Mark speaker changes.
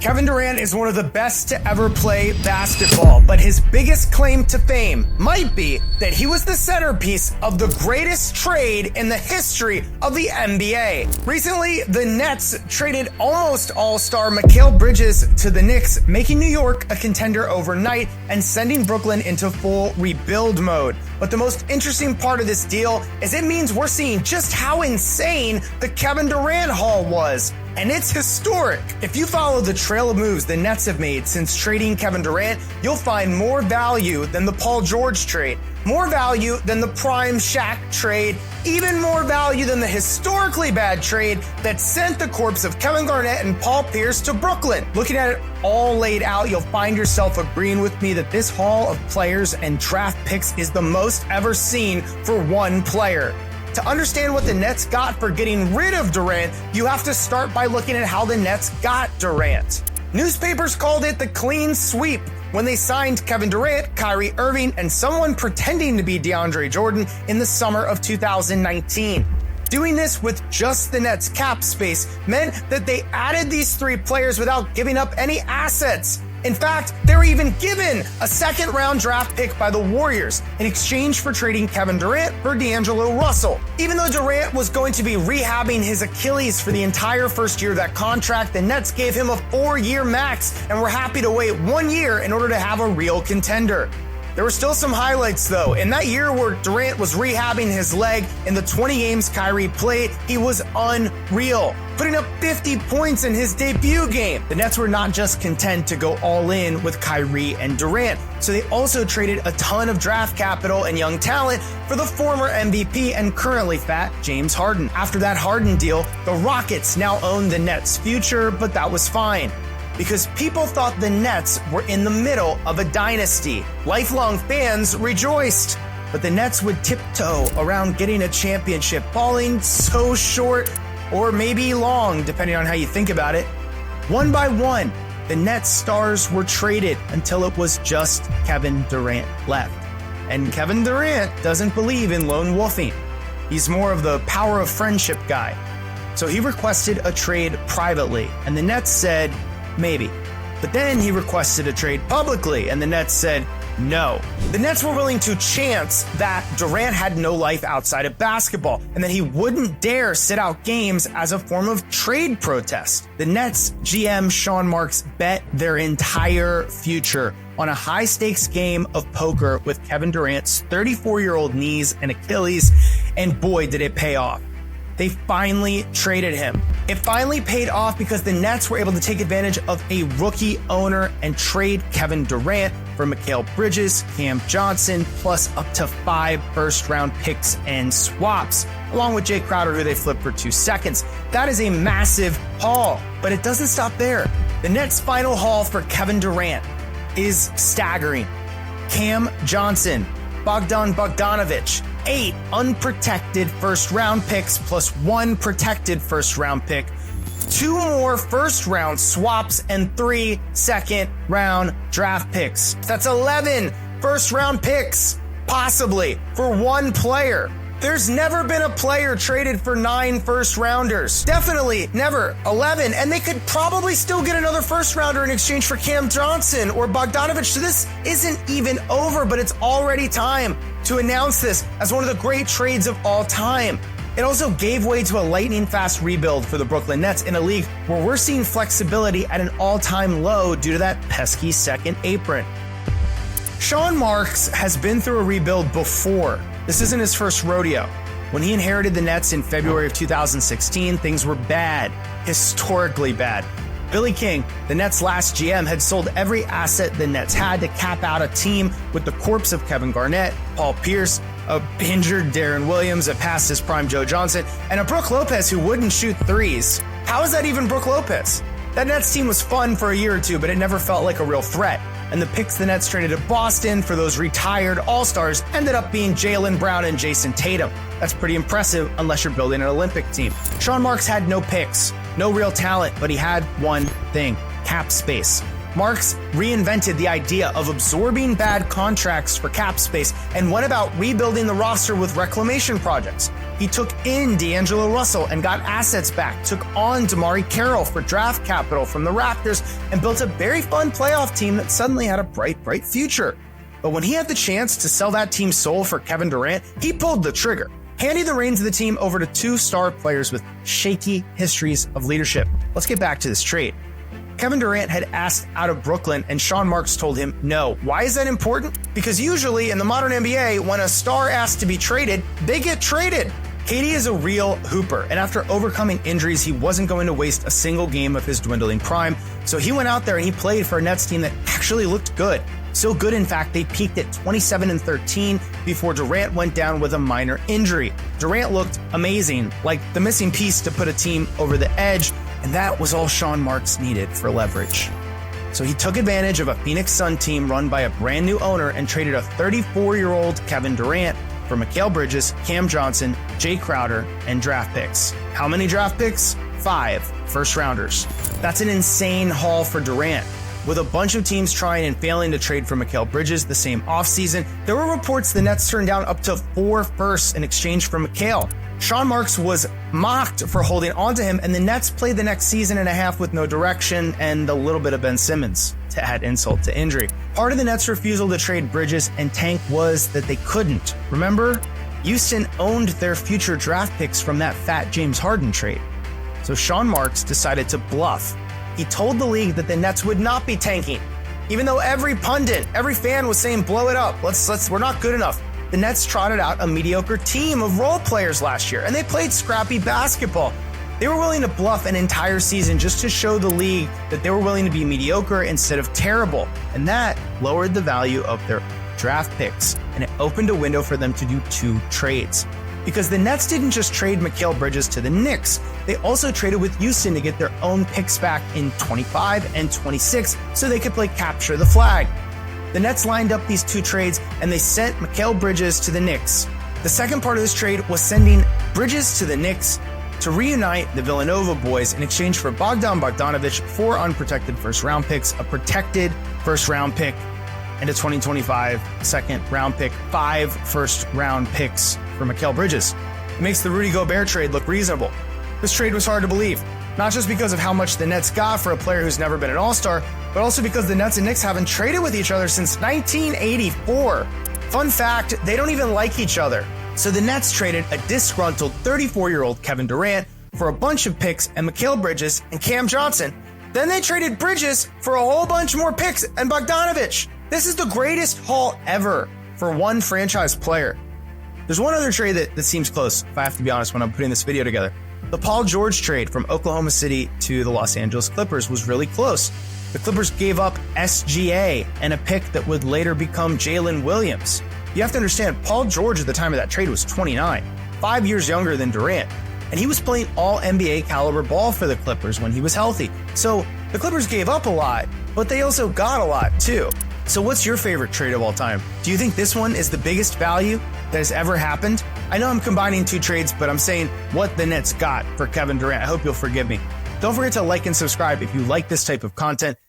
Speaker 1: Kevin Durant is one of the best to ever play basketball, but his biggest claim to fame might be that he was the centerpiece of the greatest trade in the history of the NBA. Recently, the Nets traded almost all-star Mikal Bridges to the Knicks, making New York a contender overnight and sending Brooklyn into full rebuild mode. But the most interesting part of this deal is it means we're seeing just how insane the Kevin Durant haul was. And it's historic. If you follow the trail of moves the Nets have made since trading Kevin Durant, you'll find more value than the Paul George trade, more value than the prime Shaq trade, even more value than the historically bad trade that sent the corpse of Kevin Garnett and Paul Pierce to Brooklyn. Looking at it all laid out, you'll find yourself agreeing with me that this haul of players and draft picks is the most ever seen for one player. To understand what the Nets got for getting rid of Durant, you have to start by looking at how the Nets got Durant. Newspapers called it the clean sweep when they signed Kevin Durant, Kyrie Irving, and someone pretending to be DeAndre Jordan in the summer of 2019. Doing this with just the Nets cap space meant that they added these three players without giving up any assets. In fact, they were even given a second-round draft pick by the Warriors in exchange for trading Kevin Durant for D'Angelo Russell. Even though Durant was going to be rehabbing his Achilles for the entire first year of that contract, the Nets gave him a 4-year max and were happy to wait 1 year in order to have a real contender. There were still some highlights, though. In that year where Durant was rehabbing his leg in the 20 games Kyrie played, he was unreal, putting up 50 points in his debut game. The Nets were not just content to go all in with Kyrie and Durant, so they also traded a ton of draft capital and young talent for the former MVP and currently fat James Harden. After that Harden deal, the Rockets now own the Nets' future, but that was fine, because people thought the Nets were in the middle of a dynasty. Lifelong fans rejoiced, but the Nets would tiptoe around getting a championship, falling so short, or maybe long, depending on how you think about it. One by one, the Nets stars were traded until it was just Kevin Durant left. And Kevin Durant doesn't believe in lone wolfing. He's more of the power of friendship guy. So he requested a trade privately, and the Nets said, maybe. But then he requested a trade publicly, and the Nets said no. The Nets were willing to chance that Durant had no life outside of basketball, and that he wouldn't dare sit out games as a form of trade protest. The Nets GM Shawn Marks bet their entire future on a high-stakes game of poker with Kevin Durant's 34-year-old knees and Achilles, and boy, did it pay off. They finally traded him. It finally paid off because the Nets were able to take advantage of a rookie owner and trade Kevin Durant for Mikal Bridges, Cam Johnson, plus up to 5 first-round picks and swaps, along with Jay Crowder, who they flipped for 2 seconds. That is a massive haul, but it doesn't stop there. The Nets' final haul for Kevin Durant is staggering. Cam Johnson, Bogdan Bogdanovic, 8 unprotected first-round picks plus 1 protected first-round pick, 2 more first-round swaps, and 3 second-round draft picks. That's 11 first-round picks, possibly, for one player. There's never been a player traded for 9 first-rounders. Definitely never 11. And they could probably still get another first-rounder in exchange for Cam Johnson or Bogdanovic. So this isn't even over, but it's already time to announce this as one of the great trades of all time. It also gave way to a lightning-fast rebuild for the Brooklyn Nets in a league where we're seeing flexibility at an all-time low due to that pesky second apron. Shawn Marks has been through a rebuild before. This isn't his first rodeo. When he inherited the Nets in February of 2016, things were bad, historically bad. Billy King, the Nets' last GM, had sold every asset the Nets had to cap out a team with the corpse of Kevin Garnett, Paul Pierce, a injured Darren Williams, a past his prime Joe Johnson, and a Brook Lopez who wouldn't shoot threes. How is that even Brook Lopez? That Nets team was fun for a year or two, but it never felt like a real threat. And the picks the Nets traded to Boston for those retired All-Stars ended up being Jaylen Brown and Jason Tatum. That's pretty impressive unless you're building an Olympic team. Shawn Marks had no picks, no real talent, but he had one thing: cap space. Marks reinvented the idea of absorbing bad contracts for cap space and went about rebuilding the roster with reclamation projects. He took in D'Angelo Russell and got assets back, took on Damari Carroll for draft capital from the Raptors, and built a very fun playoff team that suddenly had a bright future. But when he had the chance to sell that team's soul for Kevin Durant, he pulled the trigger, handing the reins of the team over to two star players with shaky histories of leadership. Let's get back to this trade. Kevin Durant had asked out of Brooklyn, and Shawn Marks told him no. Why is that important? Because usually in the modern NBA, when a star asks to be traded, they get traded. KD is a real hooper, and after overcoming injuries, he wasn't going to waste a single game of his dwindling prime. So he went out there and he played for a Nets team that actually looked good. So good, in fact, they peaked at 27-13 before Durant went down with a minor injury. Durant looked amazing, like the missing piece to put a team over the edge, and that was all Shawn Marks needed for leverage. So he took advantage of a Phoenix Sun team run by a brand new owner and traded a 34-year-old Kevin Durant for Mikal Bridges, Cam Johnson, Jay Crowder, and draft picks. How many draft picks? 5 first-rounders. That's an insane haul for Durant. With a bunch of teams trying and failing to trade for Mikal Bridges the same offseason, there were reports the Nets turned down up to 4 firsts in exchange for Mikal. Shawn Marks was mocked for holding on to him, and the Nets played the next season and a half with no direction and a little bit of Ben Simmons to add insult to injury. Part of the Nets' refusal to trade Bridges and tank was that they couldn't. Remember? Houston owned their future draft picks from that fat James Harden trade. So Shawn Marks decided to bluff. He told the league that the Nets would not be tanking. Even though every pundit, every fan was saying, blow it up, we're not good enough. The Nets trotted out a mediocre team of role players last year, and they played scrappy basketball. They were willing to bluff an entire season just to show the league that they were willing to be mediocre instead of terrible, and that lowered the value of their draft picks, and it opened a window for them to do 2 trades. Because the Nets didn't just trade Mikal Bridges to the Knicks, they also traded with Houston to get their own picks back in 25 and 26 so they could play capture the flag. The Nets lined up these 2 trades, and they sent Mikal Bridges to the Knicks. The second part of this trade was sending Bridges to the Knicks to reunite the Villanova boys in exchange for Bogdan Bogdanovic, 4 unprotected first-round picks, a protected first-round pick, and a 2025 second-round pick, 5 first-round picks for Mikal Bridges. It makes the Rudy Gobert trade look reasonable. This trade was hard to believe, not just because of how much the Nets got for a player who's never been an All-Star, but also because the Nets and Knicks haven't traded with each other since 1984. Fun fact, they don't even like each other. So the Nets traded a disgruntled 34-year-old Kevin Durant for a bunch of picks and Mikal Bridges and Cam Johnson. Then they traded Bridges for a whole bunch more picks and Bogdanovic. This is the greatest haul ever for one franchise player. There's one other trade that seems close, if I have to be honest, when I'm putting this video together. The Paul George trade from Oklahoma City to the Los Angeles Clippers was really close. The Clippers gave up SGA and a pick that would later become Jalen Williams. You have to understand, Paul George at the time of that trade was 29, 5 years younger than Durant, and he was playing all NBA caliber ball for the Clippers when he was healthy. So the Clippers gave up a lot, but they also got a lot too. So what's your favorite trade of all time? Do you think this one is the biggest value that has ever happened? I know I'm combining 2 trades, but I'm saying what the Nets got for Kevin Durant. I hope you'll forgive me. Don't forget to like and subscribe if you like this type of content.